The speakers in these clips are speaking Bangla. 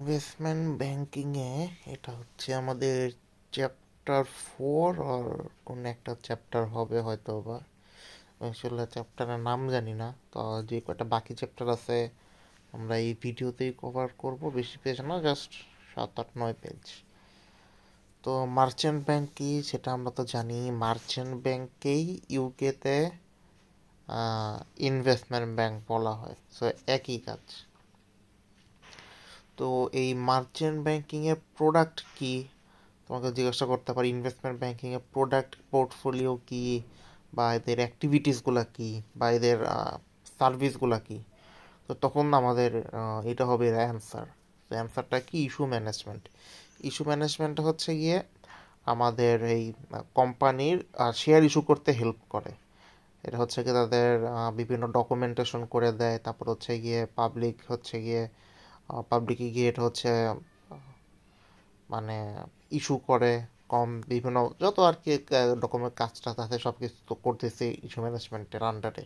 ইনভেস্টমেন্ট ব্যাংকিংয়ে এটা হচ্ছে আমাদের চ্যাপ্টার 4 আর কোন একটা চ্যাপ্টার হবে হয়তো বা আসলে চ্যাপ্টারের নাম জানি না। তো যে কয়টা বাকি চ্যাপ্টার আছে আমরা এই ভিডিওতেই কভার করব, বেশি পেজ না, জাস্ট 7, 8, 9 পেজ। তো মার্চেন্ট ব্যাংক কি সেটা আমরা তো জানি, মার্চেন্ট ব্যাংককেই ইউকেতে ইনভেস্টমেন্ট ব্যাংক বলা হয়, সো একই কাজ। তো এই মার্চেন্ট ব্যাংকিংয়ের প্রোডাক্ট কি তোমাকে জিজ্ঞাসা করতে পারি, ইনভেস্টমেন্ট ব্যাংকিংয়ের প্রোডাক্ট পোর্টফোলিও কি, বা এদের অ্যাক্টিভিটিসগুলো কি, বা এদের সার্ভিসগুলো কি। তো তখন আমাদের এটা হবে অ্যান্সার। তো অ্যান্সারটা কি? Issue management. ইস্যু ম্যানেজমেন্ট হচ্ছে গিয়ে আমাদের এই কোম্পানির শেয়ার ইস্যু করতে হেল্প করে। এটা হচ্ছে গিয়ে তাদের বিভিন্ন ডকুমেন্টেশন করে দেয়, তারপর হচ্ছে গিয়ে পাবলিকে গিয়ে এটা হচ্ছে মানে ইস্যু করে, বিভিন্ন যত আর কি ডকুমেন্ট কাজটা আছে সব কিছু তো করতেছে ইস্যু ম্যানেজমেন্টের আন্ডারে।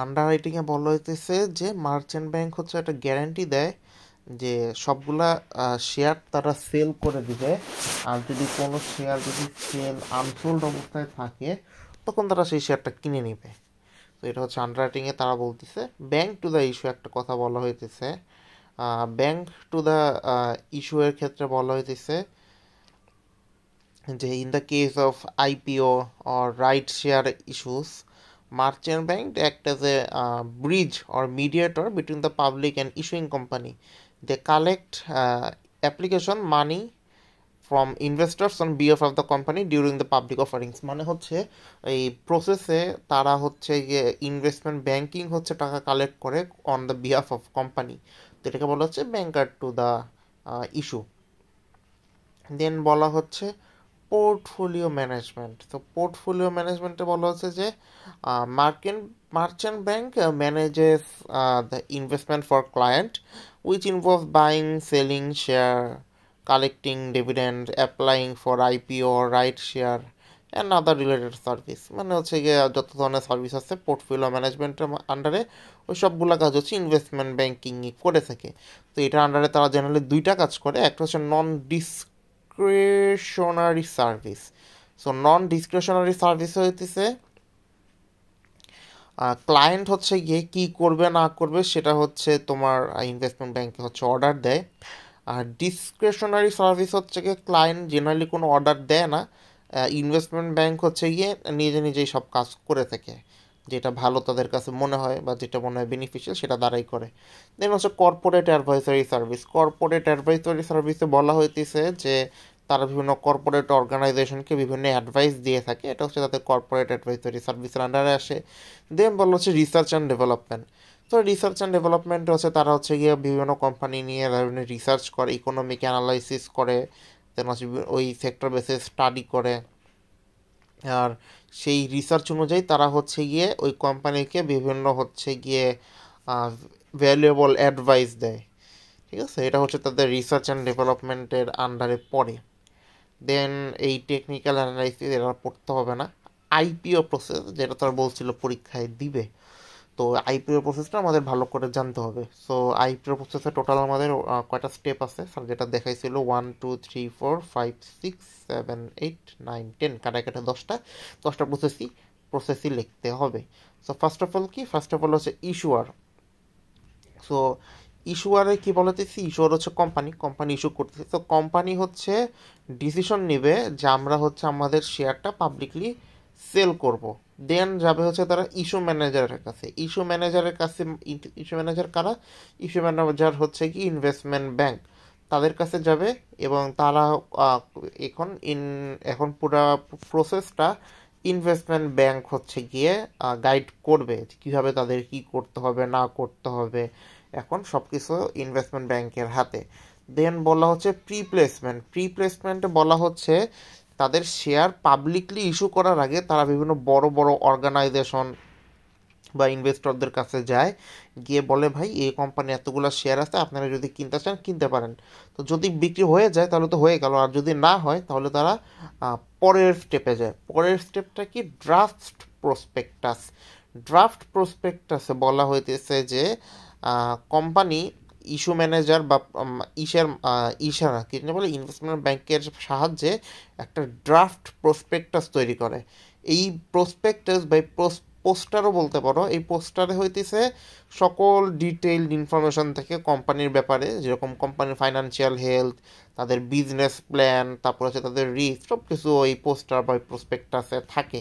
আন্ডার রাইটিংয়ে বলা হইতেছে যে মার্চেন্ট ব্যাংক হচ্ছে একটা গ্যারান্টি দেয় যে সবগুলা শেয়ার তারা সেল করে দিবে, আর যদি কোনো শেয়ার যদি আনসোল্ড অবস্থায় থাকে তখন তারা সেই শেয়ারটা কিনে নিবে। তো এটা হচ্ছে আন্ডার রাইটিংয়ে তারা বলতেছে। ব্যাংক টু দ্য ইস্যু একটা কথা বলা হইতেছে। ব্যাংক টু দ্য ইস্যু এর ক্ষেত্রে বলা হইতেছে যে in the case of IPO or right share issues, merchant bank act as a bridge or mediator between the public and issuing company. They collect application money from investors on behalf of the company during the public offerings. মানে হচ্ছে এই প্রসেসে তারা হচ্ছে গিয়ে ইনভেস্টমেন্ট ব্যাংকিং হচ্ছে টাকা কালেক্ট করে on the behalf of company. তো এটাকে বলা হচ্ছে ব্যাংকার টু দ্য ইস্যু। দেন বলা হচ্ছে পোর্টফোলিও ম্যানেজমেন্ট। তো পোর্টফোলিও ম্যানেজমেন্টে বলা হচ্ছে যে merchant bank manages the investment for client which involve buying selling share, collecting dividend, applying for IPO, right share and other related service. মানে হচ্ছে গিয়ে যত ধরনের সার্ভিস আছে পোর্টফোলিও ম্যানেজমেন্টের আন্ডারে ওই সবগুলো কাজ হচ্ছে ইনভেস্টমেন্ট ব্যাংকিংই করে থাকে। তো এটার আন্ডারে তারা জেনারেলি দুইটা কাজ করে, একটা হচ্ছে non discretionary service. So non discretionary service হইতেছে ক্লায়েন্ট হচ্ছে গিয়ে কী করবে না করবে সেটা হচ্ছে তোমার ইনভেস্টমেন্ট ব্যাংকে হচ্ছে অর্ডার দেয়। আর ডিসক্রিশনারি সার্ভিস হচ্ছে গিয়ে ক্লায়েন্ট জেনারেলি কোনো অর্ডার দেয় না, ইনভেস্টমেন্ট ব্যাংক হচ্ছে গিয়ে নিজে নিজেই সব কাজ করে থাকে, যেটা ভালো তাদের কাছে মনে হয় বা যেটা মনে হয় বেনিফিশিয়াল সেটা দ্বারাই করে। দেন হচ্ছে corporate advisory service. Corporate advisory সার্ভিসে বলা হইতেছে যে তারা বিভিন্ন কর্পোরেট অর্গানাইজেশনকে বিভিন্ন অ্যাডভাইস দিয়ে থাকে, এটা হচ্ছে তাদের কর্পোরেট অ্যাডভাইসরি সার্ভিসের আন্ডারে আসে। দেন বলা হচ্ছে রিসার্চ অ্যান্ড ডেভেলপমেন্ট। তো রিসার্চ অ্যান্ড ডেভেলপমেন্ট হচ্ছে তারা হচ্ছে গিয়ে বিভিন্ন কোম্পানি নিয়ে বিভিন্ন রিসার্চ করে, ইকোনমিক অ্যানালাইসিস করে, দেন হচ্ছে ওই সেক্টর বেসে স্টাডি করে, আর সেই রিসার্চ অনুযায়ী তারা হচ্ছে গিয়ে ওই কোম্পানিকে বিভিন্ন হচ্ছে গিয়ে ভ্যালুয়েবল অ্যাডভাইস দেয়। ঠিক আছে, এটা হচ্ছে তাদের রিসার্চ অ্যান্ড ডেভেলপমেন্টের আন্ডারে পড়ে। দেন এই টেকনিক্যাল অ্যানালাইসিস এটা পড়তে হবে না। আইপিও প্রসেস, যেটা তারা বলছিল পরীক্ষায় দিবে, তো আইপিও প্রসেসটা আমাদের ভালো করে জানতে হবে। সো আইপিও প্রসেসে টোটাল আমাদের কয়টা স্টেপ আছে স্যার যেটা দেখাইছিল, 1 2 3 4 5 6 7 8 9 10, কাটা কাটা 10টা প্রসেসই লিখতে হবে। সো ফার্স্ট অফ অল হচ্ছে ইস্যুয়ার। সো ইস্যুয়ারে কি বলতেছি, ইস্যুয়ার হচ্ছে কোম্পানি ইস্যু করতেছে। তো কোম্পানি হচ্ছে ডিসিশন নেবে যে আমরা হচ্ছে আমাদের শেয়ারটা পাবলিকলি সেল করব। দেন যাবে হচ্ছে তারা ইস্যু ম্যানেজারের কাছে। ইস্যু ম্যানেজার কারা? ইস্যু ম্যানেজার হচ্ছে কি ইনভেস্টমেন্ট ব্যাংক, তাদের কাছে যাবে এবং তারা আহ, এখন পুরো প্রসেসটা ইনভেস্টমেন্ট ব্যাংক হচ্ছে গিয়ে গাইড করবে কীভাবে তাদের কি করতে হবে না করতে হবে। এখন সব কিছু ইনভেস্টমেন্ট ব্যাংকের হাতে। দেন বলা হচ্ছে প্রিপ্লেসমেন্টে বলা হচ্ছে তাদের শেয়ার পাবলিকলি ইস্যু করার আগে তারা বিভিন্ন বড় বড় অর্গানাইজেশন বা ইনভেস্টরদের কাছে যায়, গিয়ে বলে ভাই এই কোম্পানি এতগুলো শেয়ার আছে, আপনারা যদি কিনতে চান কিনতে পারেন। তো যদি বিক্রি হয়ে যায় তাহলে তো হয়ে গেল, আর যদি না হয় তাহলে তারা পরের স্টেপে যায়। পরের স্টেপটা কি? ড্রাফট প্রসপেক্টাসে বলা হইতেছে যে কোম্পানি ইস্যু ম্যানেজার বা ইশারা কি যেন বলে ইনভেস্টমেন্ট ব্যাংকের সাহায্যে একটা ড্রাফট প্রসপেক্টাস তৈরি করে। এই প্রসপেক্টাস বা পোস্টারও বলতে পারো, এই পোস্টারে হইতেছে সকল ডিটেইলড ইনফরমেশন থেকে কোম্পানির ব্যাপারে, যেরকম কোম্পানির ফাইন্যান্সিয়াল হেলথ, তাদের বিজনেস প্ল্যান, তারপর হচ্ছে তাদের রিস্ক, সব কিছু ওই পোস্টার বা প্রসপেক্টাসে থাকে।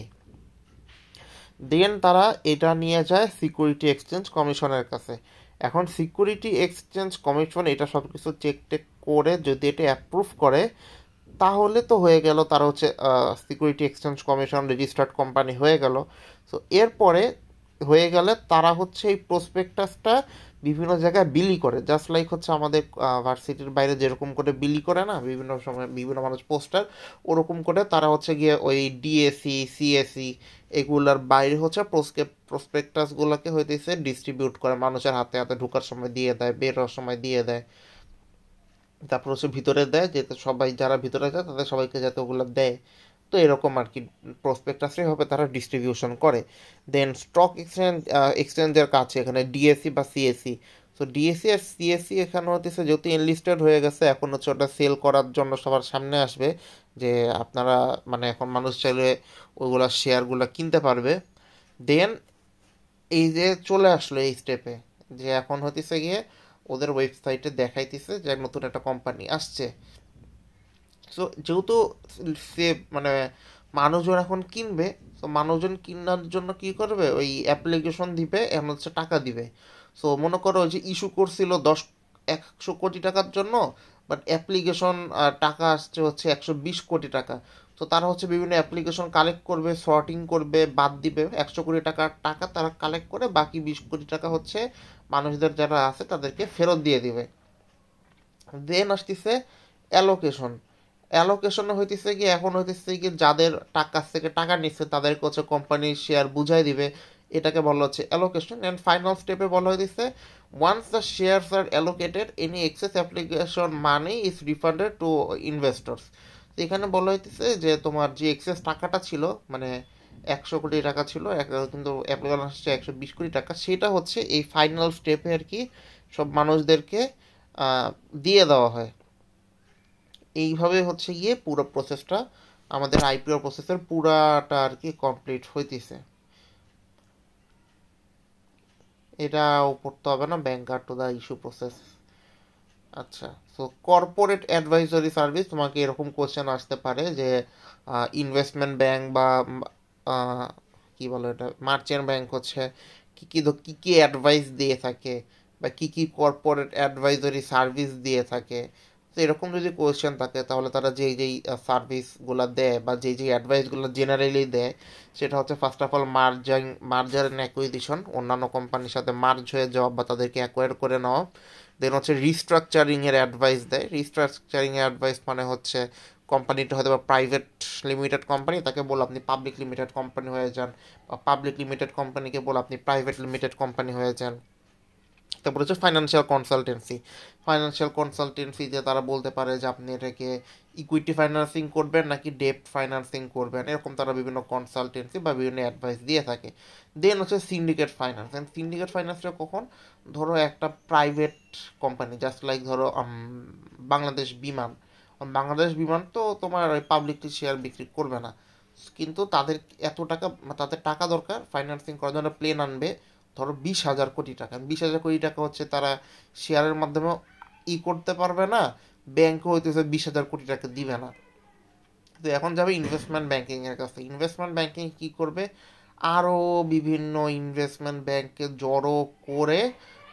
দেন তারা এটা নিয়ে যায় সিকিউরিটি এক্সচেঞ্জ কমিশনের কাছে। এখন সিকিউরিটি এক্সচেঞ্জ কমিশন এটা সব কিছু চেক টেক করে যদি এটা অ্যাপ্রুভ করে, তাহলে তো হয়ে গেল, তারা হচ্ছে security exchange commission registered company হয়ে গেল। সো এরপরে হয়ে গেলে তারা হচ্ছে এই প্রসপেক্টাসটা বিভিন্ন জায়গায় বিলি করে, জাস্ট লাইক হচ্ছে আমাদের ভার্সিটির বাইরে যেরকম করে বিলি করে না বিভিন্ন সময় বিভিন্ন মানুষ পোস্টার, ওরকম করে তারা হচ্ছে গিয়ে ওই ডিএসি সিএসি এগুলার বাইরে হচ্ছে প্রসপেক্টাসগুলোকে হইতেছে ডিস্ট্রিবিউট করে, মানুষের হাতে হাতে ঢোকার সময় দিয়ে দেয়, বের হওয়ার সময় দিয়ে দেয়, তারপর হচ্ছে ভিতরে দেয় যাতে সবাই যারা ভিতরে যায় তাদের সবাইকে যাতে ওগুলো দেয়। তো এরকম আর কি প্রসপেক্টাসই হবে, তারা ডিস্ট্রিবিউশন করে। দেন স্টক এক্সচেঞ্জের কাছে এখানে ডিএসসি বা সিএসসি, তো ডিএসসি আর সিএসসি এখানে হতেছে যেহেতু এনলিস্টেড হয়ে গেছে, এখন হচ্ছে ওটা সেল করার জন্য সবার সামনে আসবে যে আপনারা মানে এখন মানুষ চাইলে ওইগুলা শেয়ারগুলো কিনতে পারবে। দেন এই যে চলে আসলো এই স্টেপে, যে এখন হতেছে গিয়ে ওদের ওয়েবসাইটে দেখাইতেছে যে নতুন একটা কোম্পানি আসছে। সো যেহেতু সে মানে মানুষজন এখন কিনবে, তো মানুষজন কেনার জন্য কি করবে, ওই অ্যাপ্লিকেশন দিবে, এখন হচ্ছে টাকা দিবে। সো মনে করো ওই যে ইস্যু করছিল 100 কোটি টাকার জন্য, বাট অ্যাপ্লিকেশন টাকা আসছে হচ্ছে 120 কোটি টাকা। তো তারা হচ্ছে বিভিন্ন অ্যাপ্লিকেশন কালেক্ট করবে, সর্টিং করবে, বাদ দিবে, 100 কোটি টাকার টাকা তারা কালেক্ট করে বাকি 20 কোটি টাকা হচ্ছে মানুষদের যারা আছে তাদেরকে ফেরত দিয়ে দিবে। দেন আসতেছে অ্যালোকেশন। অ্যালোকেশন হইতেছে কি এখন হইতেছে কি যাদের কাছ থেকে টাকা নিচ্ছে তাদেরকে হচ্ছে কোম্পানির শেয়ার বুঝাই দিবে, এটাকে বলা হচ্ছে অ্যালোকেশন। অ্যান্ড ফাইনাল স্টেপে বলা হইতেছে once the shares are allocated any excess application money is refunded to investors. তো এখানে বলা হইতেছে যে তোমার যে এক্সেস টাকাটা ছিল, মানে 100 কোটি টাকা ছিল, কিন্তু অ্যাপ্লিকেশন আসছে 120 কোটি টাকা, সেটা হচ্ছে এই ফাইনাল স্টেপে আর কি সব মানুষদেরকে দিয়ে দেওয়া হয়। এইভাবে হচ্ছে গিয়ে পুরো প্রসেসটা আমাদের আইপিও প্রসেসের পুরাটা আর কি কমপ্লিট হইতেছে। এটাও পড়তে হবে না, banker to the issue process. আচ্ছা, তো কর্পোরেট অ্যাডভাইজরি সার্ভিস, তোমাকে এরকম কোশ্চেন আসতে পারে যে ইনভেস্টমেন্ট ব্যাংক বা আহ, কি বলো এটা মার্চেন্ট ব্যাংক হচ্ছে কি কি অ্যাডভাইস দিয়ে থাকে, বা কি কি কর্পোরেট অ্যাডভাইজরি সার্ভিস দিয়ে থাকে। তো এরকম যদি কোয়েশ্চেন থাকে তাহলে তারা যেই যেই সার্ভিসগুলো দেয় বা যেই যেই অ্যাডভাইসগুলো জেনারেলি দেয়, সেটা হচ্ছে first of all merger and acquisition, অন্যান্য কোম্পানির সাথে মার্জ হয়ে যাওয়া বা তাদেরকে অ্যাকোয়ার করে নেওয়া। দেন হচ্ছে রিস্ট্রাকচারিং এর অ্যাডভাইস দেয়। রিস্ট্রাকচারিং এর অ্যাডভাইস মানে হচ্ছে কোম্পানিটা হয়তো বা প্রাইভেট লিমিটেড কোম্পানি, তাকে বলে আপনি পাবলিক লিমিটেড কোম্পানি হয়ে যান, বা পাবলিক লিমিটেড কোম্পানিকে বলে আপনি প্রাইভেট লিমিটেড কোম্পানি হয়ে যান। তারপর হচ্ছে ফাইন্যান্সিয়াল কনসালটেন্সি। ফাইন্যান্সিয়াল কনসালটেন্সি যে তারা বলতে পারে যে আপনি এটাকে ইকুইটি ফাইন্যান্সিং করবেন নাকি ডেট ফাইন্যান্সিং করবেন, এরকম তারা বিভিন্ন কনসালটেন্সি বা বিভিন্ন অ্যাডভাইস দিয়ে থাকে। দেন হচ্ছে সিন্ডিকেট ফাইন্যান্স। অ্যান্ড সিন্ডিকেট ফাইন্যান্সটা কখন, ধরো একটা প্রাইভেট কোম্পানি জাস্ট লাইক ধরো বাংলাদেশ বিমান। বাংলাদেশ বিমান তো তোমার পাবলিকলি শেয়ার বিক্রি করবে না, কিন্তু তাদের এত টাকা, তাদের টাকা দরকার ফাইন্যান্সিং করার জন্য, প্লেন আনবে ধরো 20,000 কোটি টাকা। 20,000 কোটি টাকা হচ্ছে তারা শেয়ারের মাধ্যমে করতে পারবে না, ব্যাংকও হইতেছে 20,000 কোটি টাকা দিবে না। তো এখন যাবে ইনভেস্টমেন্ট ব্যাংকিং এর কাছে। ইনভেস্টমেন্ট ব্যাংকিং কি করবে, আরও বিভিন্ন ইনভেস্টমেন্ট ব্যাংককে জড়ো করে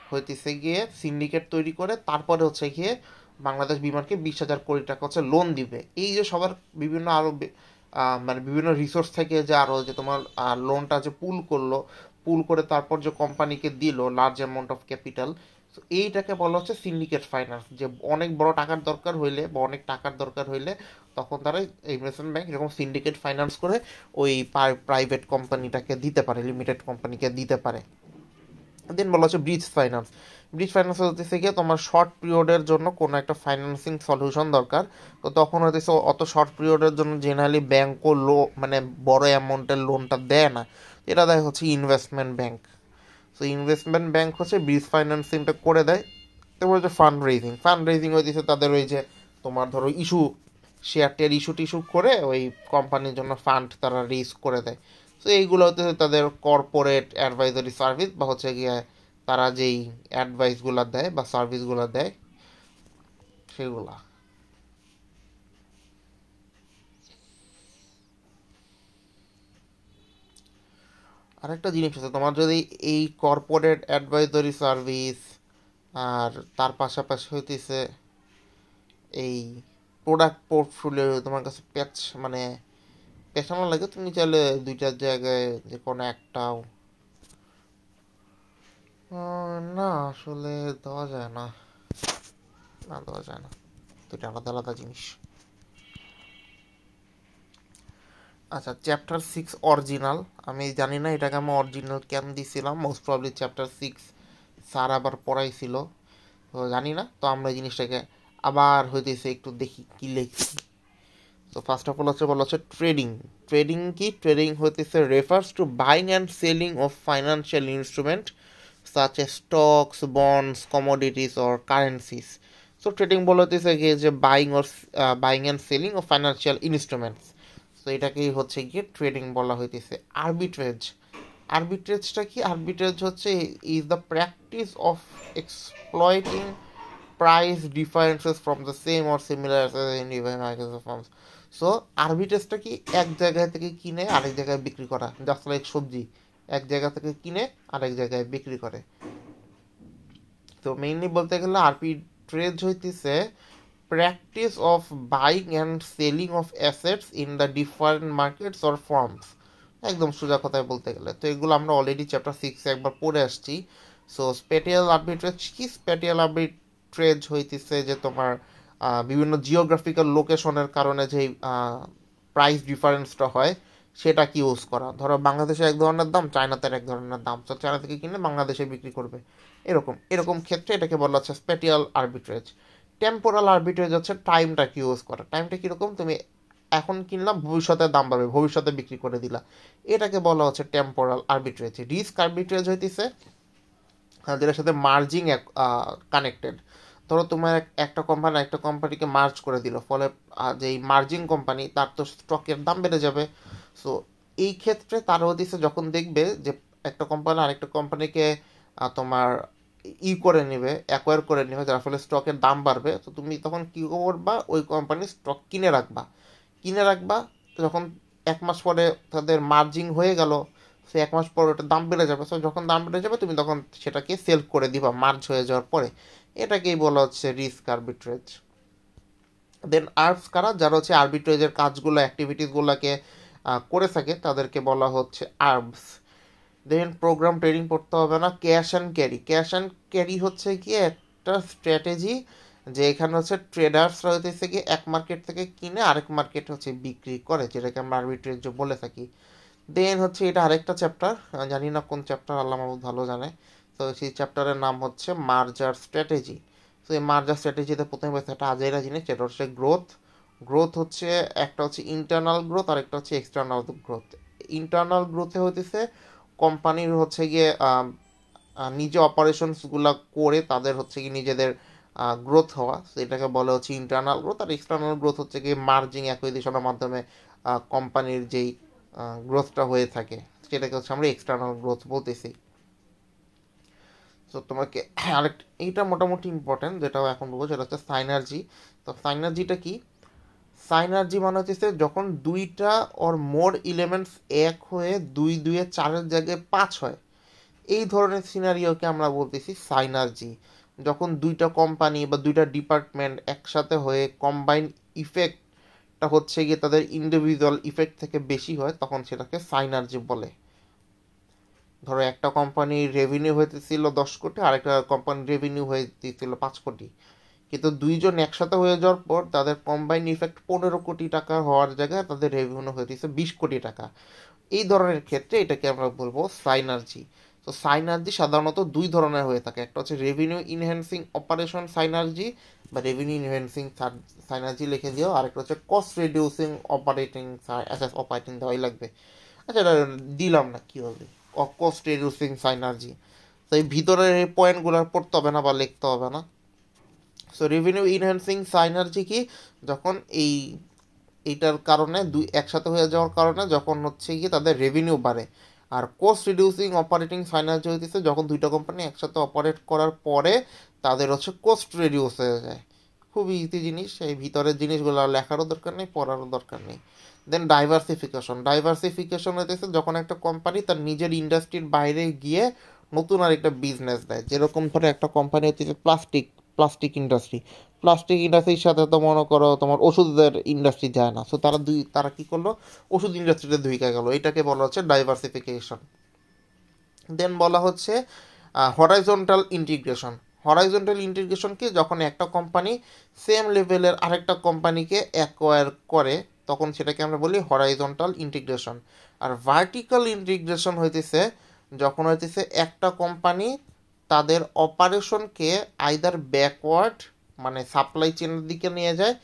হইতেছে গিয়ে সিন্ডিকেট তৈরি করে তারপরে হচ্ছে গিয়ে বাংলাদেশ বিমানকে 20,000 কোটি টাকা হচ্ছে লোন দিবে। এই যে সবার বিভিন্ন আরও মানে বিভিন্ন রিসোর্স থেকে যে আরও যে তোমার লোনটা যে পুল করে তারপর যে কোম্পানিকে দিল লার্জ অ্যামাউন্ট অফ ক্যাপিটাল, তো এইটাকে বলা হচ্ছে সিন্ডিকেট ফাইন্যান্স। যে অনেক বড় টাকার দরকার হইলে বা অনেক টাকার দরকার হইলে তখন তারা ইনভেস্টমেন্ট ব্যাংক এরকম সিন্ডিকেট ফাইন্যান্স করে ওই প্রাইভেট কোম্পানিটাকে দিতে পারে, লিমিটেড কোম্পানিকে দিতে পারে। দেন বলা হচ্ছে ব্রিজ ফাইন্যান্স। ব্রিজ ফাইন্যান্স হচ্ছে গিয়ে তোমার শর্ট পিরিয়ডের জন্য কোনো একটা ফাইন্যান্সিং সলিউশন দরকার, তো তখন হচ্ছে অত শর্ট পিরিয়ডের জন্য জেনারেলি ব্যাংকও মানে বড় অ্যামাউন্টের লোনটা দেয় না, এটা দেয় হচ্ছে ইনভেস্টমেন্ট ব্যাংক। তো ইনভেস্টমেন্ট ব্যাংক হচ্ছে ব্রিজ ফাইন্যান্সিংটা করে দেয়। তারপর হচ্ছে ফান্ড রেজিং হইতেছে তাদের ওই যে তোমার ধরো শেয়ার টেয়ার ইস্যু করে ওই কোম্পানির জন্য ফান্ড তারা রেজ করে দেয়। তো এইগুলো হচ্ছে তাদের কর্পোরেট অ্যাডভাইজারি সার্ভিস বা হচ্ছে গিয়ে তারা যেই অ্যাডভাইসগুলো দেয় বা সার্ভিসগুলো দেয় সেগুলা। আরেকটা জিনিস আছে, তোমার যদি এই কর্পোরেট অ্যাডভাইজারি সার্ভিস আর তার পাশাপাশি হইতেছে এই প্রোডাক্ট পোর্টফোলিও তোমার কাছে মানে পেছানো লাগে, তুমি চাইলে দুইটার জায়গায় যে কোনো একটাও না আসলে দেওয়া যায় না, দেওয়া যায় না, দুইটা আলাদা আলাদা জিনিস। আচ্ছা, চ্যাপ্টার 6 অরিজিনাল, আমি জানি না এটাকে আমি অরিজিনাল কেন দিছিলাম, মোস্ট প্রবলি চ্যাপ্টার 6 স্যার আবার পড়াইছিল, তো জানি না, তো আমরা এই জিনিসটাকে আবার হইতেছে একটু দেখি কি লিখছি। তো ফার্স্ট অফ অল বলা হচ্ছে ট্রেডিং। ট্রেডিং কি? ট্রেডিং হইতেছে refers to buying and selling of financial instrument such as stocks, bonds, commodities or currencies. So trading বলা হইতেছে গিয়ে যে buying and selling of financial instruments. তো এটাকেই হচ্ছে গিয়ে ট্রেডিং বলা হইতেছে। আরবিট্রেজ, আরবিট্রেজটা কি? আরবিট্রেজ হচ্ছে is the practice of exploiting price differences from the same or similar firms. So আরবিট্রেজটা কি? এক জায়গা থেকে কিনে আরেক জায়গায় বিক্রি করা, জাস্ট লাইক সবজি, এক জায়গা থেকে কিনে আরেক জায়গায় বিক্রি করে। তো মেইনলি বলতে গেলে আরবিট্রেজ হইতেছে practice of buying and selling of assets in the different markets or firms, একদম সোজা কথায় বলতে গেলে। তো এগুলো আমরা অলরেডি চ্যাপ্টার 6 একবার পড়ে আসছি। সো স্প্যাটিয়াল আরবিট্রেজ কি? স্প্যাটিয়াল আরবিট্রেজ হইতেছে যে তোমার বিভিন্ন জিওগ্রাফিক্যাল লোকেশনের কারণে যেই প্রাইস ডিফারেন্সটা হয় সেটাকে ইউজ করা। ধরো বাংলাদেশে এক ধরনের দাম, চায়নাতে এক ধরনের দাম, তো চায়না থেকে কিনে বাংলাদেশে বিক্রি করবে, এরকম এরকম ক্ষেত্রে এটাকে বলা হচ্ছে স্প্যাটিয়াল আরবিট্রেজ। টেম্পোরাল আরবিট্রেজ হচ্ছে টাইমটাকে ইউজ করা। টাইমটা কীরকম? তুমি এখন কিনলাম, ভবিষ্যতে দাম বাড়বে, ভবিষ্যতে বিক্রি করে দিলা, এটাকে বলা হচ্ছে টেম্পোরাল আরবিট্রেজ। রিস্ক আরবিট্রেজ হইতেছে যেটার সাথে মার্জিং কানেক্টেড। ধরো তোমার একটা কোম্পানি একটা কোম্পানিকে মার্জ করে দিল, ফলে যেই মার্জিং কোম্পানি তার তো স্টকের দাম বেড়ে যাবে। সো এই ক্ষেত্রে তারা হচ্ছে যখন দেখবে যে একটা কোম্পানি আরেকটা কোম্পানিকে তোমার করে নেবে, অ্যাকোয়ার করে নেবে, যার ফলে স্টকের দাম বাড়বে, তো তুমি তখন কী করবা? ওই কোম্পানির স্টক কিনে রাখবা। যখন 1 মাস পরে তাদের মার্জিং হয়ে গেল, সে 1 মাস পর ওটার দাম বেড়ে যাবে, সো যখন দাম বেড়ে যাবে তুমি তখন সেটাকে সেল করে দিবা মার্জ হয়ে যাওয়ার পরে। এটাকেই বলা হচ্ছে রিস্ক আরবিট্রেজ। দেন আর্বস কারা? যারা হচ্ছে আরবিট্রেজের কাজগুলো অ্যাক্টিভিটিসগুলোকে করে থাকে তাদেরকে বলা হচ্ছে আর্বস। দেন প্রোগ্রাম ট্রেডিং পড়তে হবে না। Cash and carry, cash and carry হচ্ছে কি একটা স্ট্র্যাটেজি, যে এখানে হচ্ছে ট্রেডার্সরা হচ্ছে কি এক মার্কেট থেকে কিনে আরেক মার্কেট হচ্ছে বিক্রি করে, যেটাকে আমরা আরবিট্রেজ বলে থাকি। দেন হচ্ছে এটা আরেকটা চ্যাপ্টার, জানি না কোন চ্যাপ্টার, আল্লাহ মাহমুদ ভালো জানে। তো সেই চ্যাপ্টারের নাম হচ্ছে মার্জার স্ট্র্যাটেজি। তো এই মার্জার স্ট্র্যাটেজিতে প্রথমে বলছে একটা আজেরা জিনিস, যেটা হচ্ছে গ্রোথ। গ্রোথ হচ্ছে একটা হচ্ছে ইন্টারনাল গ্রোথ আর একটা হচ্ছে এক্সটার্নাল গ্রোথ। ইন্টারনাল গ্রোথে হইতেছে কোম্পানির হচ্ছে গিয়ে নিজে অপারেশনসগুলো করে তাদের হচ্ছে কি নিজেদের গ্রোথ হওয়া, এটাকে বলা হচ্ছে ইন্টারনাল গ্রোথ। আর এক্সটার্নাল গ্রোথ হচ্ছে কি মার্জিং অ্যাকুইজিশনের মাধ্যমে কোম্পানির যেই গ্রোথটা হয়ে থাকে সেটাকে হচ্ছে আমরা এক্সটার্নাল গ্রোথ বলতেছি। তো তোমাকে আরেকটা, এইটা মোটামুটি ইম্পর্টেন্ট, যেটাও এখন বলবো, সেটা হচ্ছে সাইনার্জি। তো সাইনার্জিটা কি? সাইনার্জি মানে হচ্ছে যখন দুইটা ওর মোর এলিমেন্টস এক হয়ে 2 2 এ 4-এর জায়গায় 5 হয়, এই ধরনের সিনারিওকে আমরা বলতেছি সাইনার্জি। যখন দুইটা কোম্পানি বা দুইটা ডিপার্টমেন্ট একসাথে হয়ে কম্বাইন ইফেক্টটা হচ্ছে গিয়ে তাদের ইন্ডিভিজুয়াল ইফেক্ট থেকে বেশি হয়, তখন সেটাকে সাইনার্জি বলে। ধরো একটা কোম্পানির রেভিনিউ হইতেছিল 10 কোটি, আরেকটা কোম্পানির রেভিনিউ হইতেছিল 5 কোটি, কিন্তু দুইজন একসাথে হয়ে যাওয়ার পর তাদের কম্বাইন ইফেক্ট 15 কোটি টাকা হওয়ার জায়গায় তাদের রেভিনিউ হইতেছে 20 কোটি টাকা। এই ধরনের ক্ষেত্রে এটাকে আমরা বলবো সাইনার্জি। তো সাইনার্জি সাধারণত 2 ধরনের হয়ে থাকে, একটা হচ্ছে রেভিনিউ ইনহ্যান্সিং অপারেশন সাইনার্জি বা রেভিনিউ ইনহ্যান্সিং সাইনার্জি লিখে দিও, আরেকটা হচ্ছে কস্ট রিডিউসিং অপারেটিং দেওয়াই লাগবে। আচ্ছা, এটা দিলাম না, কী হবে, কস্ট রিডিউসিং সাইনার্জি। তো এই ভিতরের এই পয়েন্টগুলো পড়তে হবে না বা লিখতে হবে না। সো রেভিনিউ ইনহ্যান্সিং সাইনার্জি কি, যখন এইটার কারণে দুই একসাথে হয়ে যাওয়ার কারণে যখন হচ্ছে কি তাদের রেভিনিউ বাড়ে। আর কোস্ট রিডিউসিং অপারেটিং সাইনার্জি হইতেছে যখন দুইটা কোম্পানি একসাথে অপারেট করার পরে তাদের হচ্ছে কোস্ট রিডিউস হয়ে যায়। খুবই ইজি জিনিস, এই ভিতরের জিনিসগুলো লেখারও দরকার নেই, পড়ারও দরকার নেই। দেন ডাইভার্সিফিকেশন হইতেছে যখন একটা কোম্পানি তার নিজের ইন্ডাস্ট্রির বাইরে গিয়ে নতুন আরেকটা বিজনেস দেয়। যেরকম ধরে একটা কোম্পানি হচ্ছে প্লাস্টিক ইন্ডাস্ট্রি, প্লাস্টিক ইন্ডাস্ট্রির সাথে তো মনে করো তোমার ওষুধের ইন্ডাস্ট্রি যায় না, সো তারা কি করলো, ওষুধ ইন্ডাস্ট্রিতে ঢুকে গেল, এটাকে বলা হচ্ছে ডাইভার্সিফিকেশন। দেন বলা হচ্ছে হরাইজন্টাল ইন্টিগ্রেশন কি, যখন একটা কোম্পানি সেম লেভেলের আরেকটা কোম্পানিকে অ্যাকোয়ার করে তখন সেটাকে আমরা বলি হরাইজন্টাল ইন্টিগ্রেশন। আর ভার্টিক্যাল ইন্টিগ্রেশন হইতেছে যখন হইতেছে একটা কোম্পানি তাদের অপারেশনকে আইদার ব্যাকওয়ার্ড মানে সাপ্লাই চেনের দিকে নিয়ে যায়,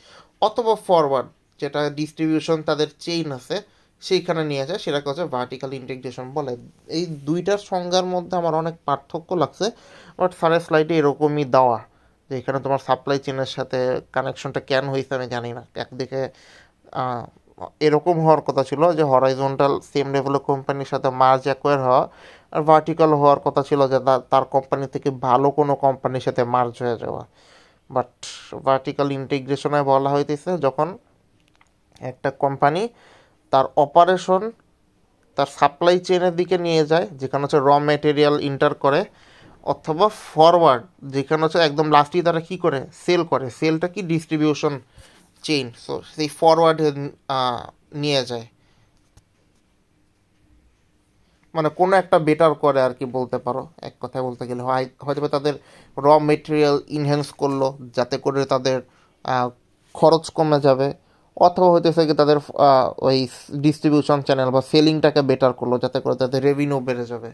অথবা ফরওয়ার্ড যেটা ডিস্ট্রিবিউশন তাদের চেইন আছে সেইখানে নিয়ে যায়, সেটাকে হচ্ছে ভার্টিক্যাল ইন্টিগ্রেশন বলে। এই দুইটার সংজ্ঞার মধ্যে আমার অনেক পার্থক্য লাগছে, বাট স্যারের স্লাইডে এরকমই দেওয়া যে এখানে তোমার সাপ্লাই চেনের সাথে কানেকশনটা কেন হয়েছে আমি জানি না। একদিকে আহ, এরকম হওয়ার কথা ছিল যে হরাইজন্টাল সেম লেভেলের কোম্পানির সাথে মার্জ অ্যাকোয়ার হওয়া, আর ভার্টিক্যাল হওয়ার কথা ছিল যে তার কোম্পানি থেকে ভালো কোনো কোম্পানির সাথে মার্জ হয়ে যাওয়া। বাট ভার্টিক্যাল ইন্টিগ্রেশনে বলা হইতেছে যখন একটা কোম্পানি তার অপারেশন তার সাপ্লাই চেনের দিকে নিয়ে যায় যেখানে হচ্ছে র মেটেরিয়াল ইন্টার করে, অথবা ফরওয়ার্ড যেখানে হচ্ছে একদম লাস্টে তারা কী করে সেল করে, সেলটা কি ডিস্ট্রিবিউশন চেইন, সো সেই ফরওয়ার্ডে নিয়ে যায়, মানে কোনো একটা বেটার করে আর কি বলতে পারো। এক কথায় বলতে গেলে হয়তো তাদের র মেটেরিয়াল ইনহ্যান্স করলো যাতে করে তাদের খরচ কমে যাবে, অথবা হইতেছে কি তাদের ওই ডিস্ট্রিবিউশন চ্যানেল বা সেলিংটাকে বেটার করলো যাতে করে তাদের রেভিনিউ বেড়ে যাবে।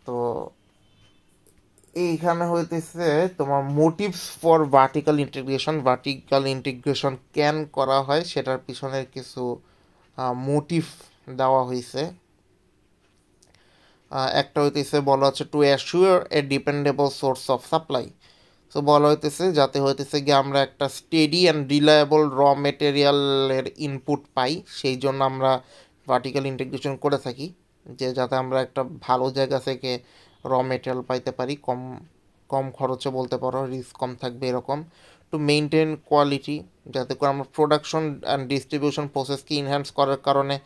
তো এইখানে হইতেছে তোমার motives for vertical integration can করা হয় সেটার পিছনের কিছু মোটিভ দেওয়া হয়েছে। একটা হইতেছে বলা হচ্ছে to assure a dependable source of supply. So বলা হইতেছে যাতে হইতেছে গিয়ে আমরা একটা স্টেডি অ্যান্ড রিলায়েবল র মেটেরিয়ালের ইনপুট পাই, সেই জন্য আমরা ভার্টিক্যাল ইন্টিগ্রেশন করে থাকি, যে যাতে আমরা একটা ভালো জায়গা থেকে র মেটেরিয়াল পাইতে পারি কম কম খরচে বলতে পারো, রিস্ক কম থাকবে এরকম। টু মেনটেন কোয়ালিটি, যাতে করে আমরা প্রোডাকশন অ্যান্ড ডিস্ট্রিবিউশন প্রসেসকে ইনহ্যান্স করার কারণে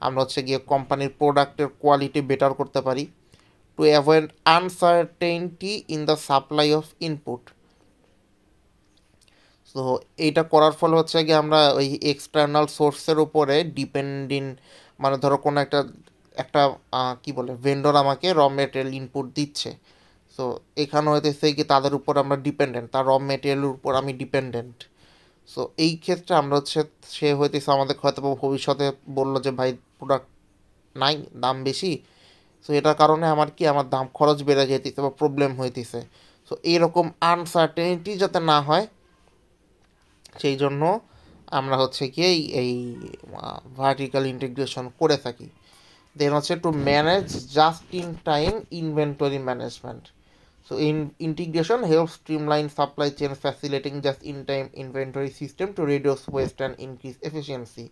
আমরা হচ্ছে গিয়ে কোম্পানির প্রোডাক্টের কোয়ালিটি বেটার করতে পারি। To avoid uncertainty in the supply of input, তো এইটা করার ফলে হচ্ছে গিয়ে আমরা ওই এক্সটার্নাল সোর্সের উপরে ডিপেন্ডিং, মানে ধরো কোনো একটা একটা কি বলে ভেন্ডর আমাকে র মেটেরিয়াল ইনপুট দিচ্ছে, সো এখানে হইতেছে কি তাদের উপর আমরা ডিপেন্ডেন্ট, তার র মেটেরিয়ালের উপর আমি ডিপেন্ডেন্ট। সো এই ক্ষেত্রে আমরা হচ্ছে সে হইতেছে আমাদের হয়তো ভবিষ্যতে বললো যে ভাই প্রোডাক্ট নাই, দাম বেশি, সো এটার কারণে আমার দাম খরচ বেড়ে যেতেছে বা প্রবলেম হইতেছে। সো এইরকম আনসার্টেনিটি যাতে না হয় সেই জন্য আমরা হচ্ছে কি এই ভার্টিক্যাল ইন্টিগ্রেশন করে থাকি। দেন হচ্ছে to manage just in time inventory management. So integration helps streamline supply chain, facilitating just in time inventory system to reduce waste and increase efficiency.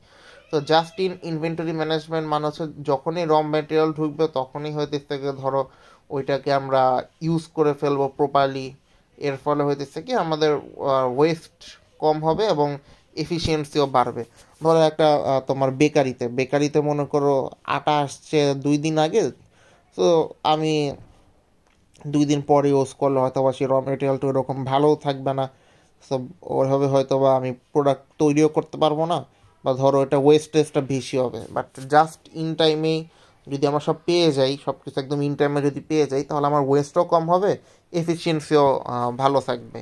So just in inventory management মানে হচ্ছে যখনই র মেটেরিয়াল ঢুকবে তখনই হইতেছে কি ধরো ওইটাকে আমরা ইউজ করে ফেলবো প্রপারলি, এর ফলে হইতেছে কি আমাদের ওয়েস্ট কম হবে এবং এফিসিয়েন্সিও বাড়বে। ধরো একটা তোমার বেকারিতে মনে করো আটা আসছে 2 দিন আগে, তো আমি 2 দিন পরে ইউজ করলে হয়তো বা সেই র মেটেরিয়ালটা ওরকম ভালোও থাকবে না, সব ওইভাবে হয়তো বা আমি প্রোডাক্ট তৈরিও করতে পারবো না, বা ধরো এটা ওয়েস্টেজটা বেশি হবে। বাট জাস্ট ইন টাইমেই যদি আমরা সব পেয়ে যাই, সব কিছু একদম ইন টাইমে যদি পেয়ে যাই তাহলে আমার ওয়েস্টও কম হবে, এফিসিয়েন্সিও ভালো থাকবে।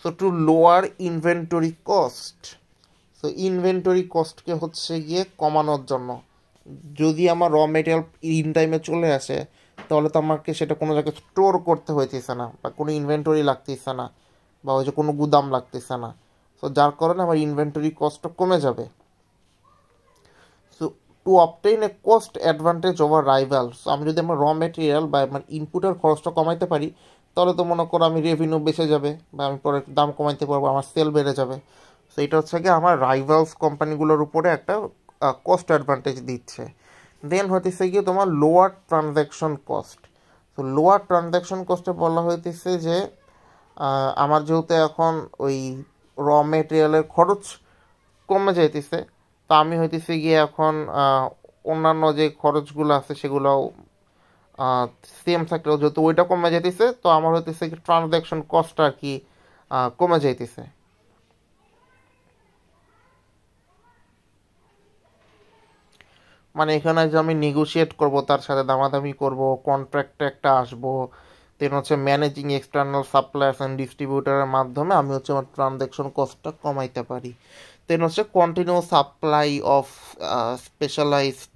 So to lower inventory cost, so inventory কস্টকে হচ্ছে গিয়ে কমানোর জন্য, যদি আমার র মেটেরিয়াল ইন টাইমে চলে আসে তাহলে তো আমাকে সেটা কোনো জায়গায় স্টোর করতে হইতেছে না, বা কোনো ইনভেন্টরি লাগতেছে না, বা ওই যে কোনো গুদাম লাগতেছে না, সো যার কারণে আমার ইনভেন্টরি কস্টটা কমে যাবে। সো টু অবটেইন এ cost advantage over rival, so আমি যদি আমার র মেটেরিয়াল বা আমার ইনপুটের খরচটা কমাইতে পারি তাহলে তো মনে করো আমি রেভিনিউ বেঁচে যাবে, বা আমি পরে দাম কমাইতে পারবো, আমার সেল বেড়ে যাবে। তো এটা হচ্ছে কি আমার রাইভালস কোম্পানিগুলোর উপরে একটা কস্ট অ্যাডভান্টেজ দিচ্ছে। দেন হইতেছে গিয়ে তোমার লোয়ার ট্রানজ্যাকশন কস্ট। তো লোয়ার ট্রানজ্যাকশন কস্টে বলা হইতেছে যে আমার যেহেতু এখন ওই র মেটেরিয়ালের খরচ কমে যাইতেছে, তো আমি হইতেছে গিয়ে এখন অন্যান্য যে খরচগুলো আছে সেগুলোও সেম থাকলেও যেহেতু ওইটা কমে যাইতেছে, তো আমার হইতেছে কি ট্রানজ্যাকশন কস্ট আর কি কমে যাইতেছে। মানে এখানে যে আমি নেগোশিয়েট করব, তার সাথে দামাদামি করব, কন্ট্রাক্টে একটা আসবো, দেন হচ্ছে ম্যানেজিং এক্সটার্নাল সাপ্লায়ার্স অ্যান্ড ডিস্ট্রিবিউটারের মাধ্যমে আমি হচ্ছে আমার ট্রানজ্যাকশন কস্টটা কমাইতে পারি। দেন হচ্ছে continue supply of specialised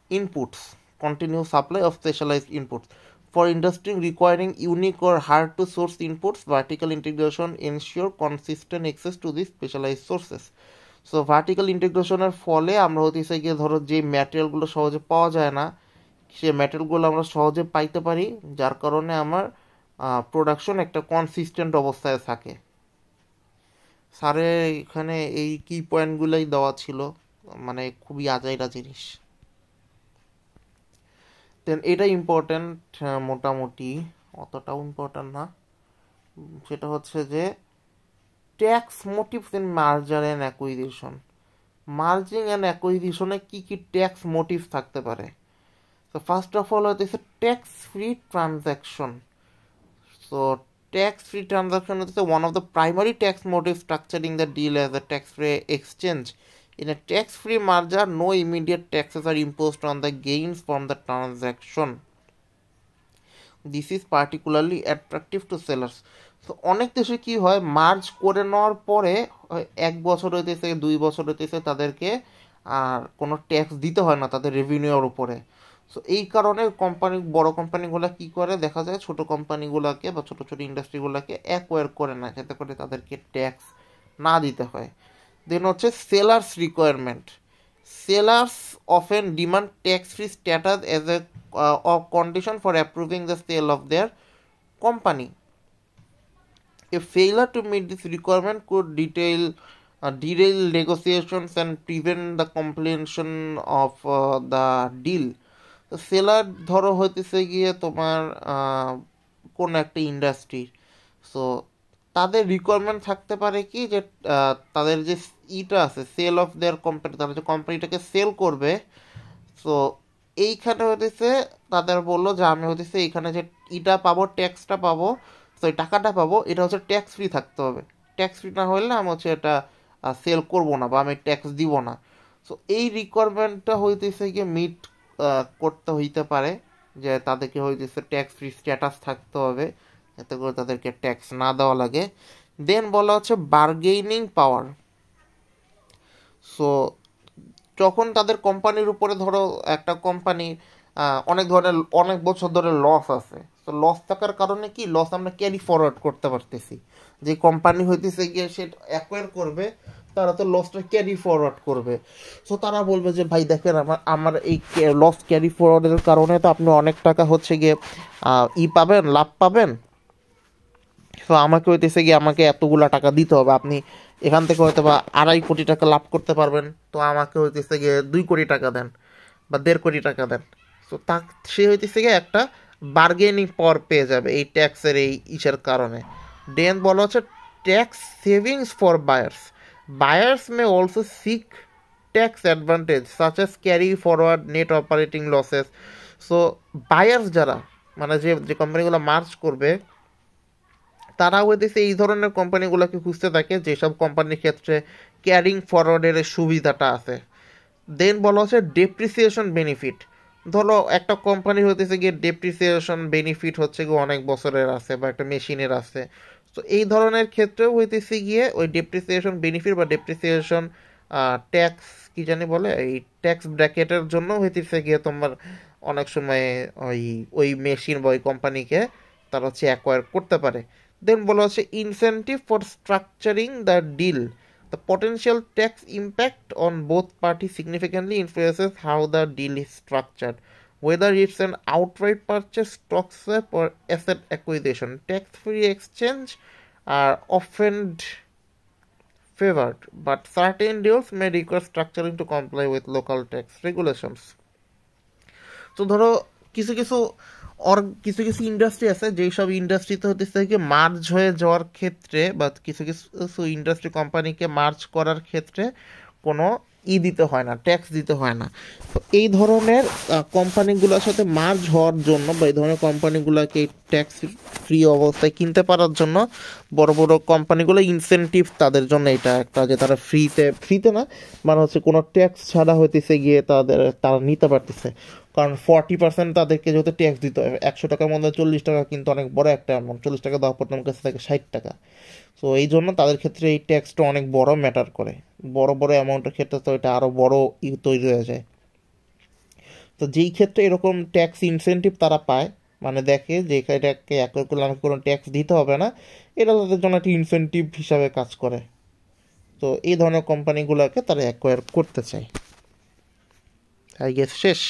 inputs, continuous supply of specialized inputs. For industry requiring unique or hard to source inputs, vertical integration ensure consistent access to these specialized sources. So vertical ইন্টিগ্রেশনের ফলে আমরা হতেছে গিয়ে ধরো যে ম্যাটেরিয়ালগুলো সহজে পাওয়া যায় না, সেই ম্যাটেরিয়ালগুলো আমরা সহজে পাইতে পারি, যার কারণে আমার প্রোডাকশন একটা কনসিস্টেন্ট অবস্থায় থাকে। স্যারের এখানে এই কি পয়েন্টগুলোই দেওয়া ছিল, মানে খুবই আজাইরা জিনিস। দেন এটা ইম্পর্ট্যান্ট, মোটামুটি অতটাও ইম্পর্ট্যান্ট না। সেটা হচ্ছে যে tax motives in merger and acquisition. Merging and অ্যাকুইজিশনে কী কী ট্যাক্স মোটিভ থাকতে পারে? তো ফার্স্ট অফ অল হচ্ছে tax free transaction. So tax free transaction হচ্ছে one of the primary tax motive structuring the deal as a tax free exchange. In a tax-free merger, no immediate taxes are imposed on the gains from the transaction. This is particularly attractive to sellers. তো অনেক দেশে কি হয়, মার্জ করে নেওয়ার পরে 1 বছর হইতেছে, 2 বছর হইতেছে, তাদেরকে আর কোনো ট্যাক্স দিতে হয় না তাদের রেভিনিউর উপরে। সো এই কারণে কোম্পানি, বড় কোম্পানিগুলো কি করে দেখা যায়, ছোট কোম্পানিগুলোকে বা ছোট ছোট ইন্ডাস্ট্রিগুলোকে অ্যাকোয়ার করে না, যাতে করে তাদেরকে ট্যাক্স না দিতে হয়। দেন হচ্ছে sellers requirement. Sellers often demand tax-free status as a condition for approving the sale of their company. A failure to meet this requirement could derail negotiations and prevent the completion of the deal. তো সেলার ধরো হইতেছে গিয়ে তোমার কোন একটা ইন্ডাস্ট্রি, সো তাদের রিকোয়ারমেন্ট থাকতে পারে কি যে তাদের যে ইটা আছে সেল অফ দেয়ার কোম্পানি, তারা যে কোম্পানিটাকে সেল করবে, সো এইখানে হতেছে তাদের বললো যে আমি হতেছে এইখানে যে ইটা পাবো, ট্যাক্সটা পাবো, তো এই টাকাটা পাবো, এটা হচ্ছে ট্যাক্স ফ্রি থাকতে হবে। ট্যাক্স ফ্রি না হলে আমি হচ্ছে এটা সেল করব না বা আমি ট্যাক্স দিব না। সো এই রিকোয়ারমেন্টটা হইতেছে গিয়ে মিট করতে হইতে পারে, যে তাদেরকে হইতেছে ট্যাক্স ফ্রি স্ট্যাটাস থাকতে হবে, এতে করে তাদেরকে ট্যাক্স না দেওয়া লাগে। দেন বলা হচ্ছে বার্গেনিং পাওয়ার। সো যখন তাদের কোম্পানির উপরে ধরো একটা কোম্পানি অনেক বছর ধরে লস আছে, তো লস থাকার কারণে কি লস আমরা ক্যারি ফরওয়ার্ড করতে পারতেছি। যে কোম্পানি হইতেছে গিয়ে সে অ্যাকোয়ার করবে, তারা তো লসটা ক্যারি ফরওয়ার্ড করবে। সো তারা বলবে যে ভাই দেখেন আমার আমার এই লস ক্যারি ফরওয়ার্ডের কারণে তো আপনি অনেক টাকা হচ্ছে গিয়ে পাবেন, লাভ পাবেন। সো আমাকে হইতেছে গিয়ে আমাকে এতগুলা টাকা দিতে হবে, আপনি এখান থেকে হয়তো বা 2.5 কোটি টাকা লাভ করতে পারবেন, তো আমাকে হইতেছে গিয়ে 2 কোটি টাকা দেন বা 1.5 কোটি টাকা দেন। সো সে হইতেছে গিয়ে একটা বার্গেনিং পাওয়ার পেয়ে যাবে এই ট্যাক্সের এই ইসের কারণে। দেন বলা হচ্ছে tax savings for buyers. Buyers may also seek tax advantage such as carry forward net operating losses. So buyers যারা, মানে যে যে কোম্পানিগুলো মার্চ করবে, তারা হইতেছে এই ধরনের কোম্পানিগুলোকে খুঁজতে থাকে যেসব কোম্পানির ক্ষেত্রে ক্যারিং ফরওয়ার্ডের সুবিধাটা আছে। দেন বলা হচ্ছে ডেপ্রিসিয়েশন বেনিফিট। ধরো একটা কোম্পানি হইতেছে গিয়ে ডেপ্রিসিয়েশন বেনিফিট হচ্ছে গিয়ে অনেক বছরের আছে বা একটা মেশিনের আছে, তো এই ধরনের ক্ষেত্রেও হইতেছে গিয়ে ওই ডেপ্রিসিয়েশন বেনিফিট বা ডেপ্রিসিয়েশন ট্যাক্স কি জানি বলে, এই ট্যাক্স ব্র্যাকেটের জন্য হইতেছে গিয়ে তোমার অনেক সময় ওই ওই মেশিন বা ওই কোম্পানিকে তারা হচ্ছে অ্যাকোয়ার করতে পারে। দেন বলা হচ্ছে incentive for structuring the deal. The potential tax impact on both parties significantly influences how the deal is structured. whether it's an outright purchase, stock swap, or asset acquisition. Tax-free exchange are often favored, but certain deals may require structuring to comply with local tax regulations. তো ধরো কিছু কিছু কিছু কিছু ইন্ডাস্ট্রি আছে যেই সব ইন্ডাস্ট্রিতে হতেছে কি মার্জ হয়ে যাওয়ার ক্ষেত্রে বা কিছু কিছু ইন্ডাস্ট্রি কোম্পানিকে মার্জ করার ক্ষেত্রে কোনো দিতে হয় না, ট্যাক্স দিতে হয় না। তো এই ধরনের কোম্পানিগুলোর সাথে মার্জ হওয়ার জন্য বা এই ধরনের কোম্পানিগুলোকে ট্যাক্স ফ্রি অবস্থায় কিনতে পারার জন্য বড় বড় কোম্পানিগুলো ইনসেনটিভ তাদের জন্য এটা একটা যে তারা ফ্রিতে না, মানে হচ্ছে কোনো ট্যাক্স ছাড়া হইতেছে গিয়ে তারা নিতে পারতেছে। কারণ 40% তাদেরকে যেহেতু ট্যাক্স দিতে হবে, 100 টাকার মধ্যে 40 টাকা কিন্তু অনেক বড় একটা অ্যামাউন্ট, 40 টাকা দেওয়ার পর তোমার কাছে থাকে 60 টাকা। সো এই জন্য তাদের ক্ষেত্রে এই ট্যাক্সটা অনেক বড় ম্যাটার করে, বড় বড় অ্যামাউন্টের ক্ষেত্রে তো এটা আরও বড় তৈরি হয়ে যায়। তো যেই ক্ষেত্রে এরকম ট্যাক্স ইনসেন্টিভ তারা পায়, মানে দেখে যে এটাকে অ্যাকোয়ার করলে আমাকে কোনো ট্যাক্স দিতে হবে না, এটা তাদের জন্য একটা ইনসেন্টিভ হিসাবে কাজ করে। তো এই ধরনের কোম্পানিগুলোকে তারা অ্যাকোয়ার করতে চায়। আই গেস শেষ।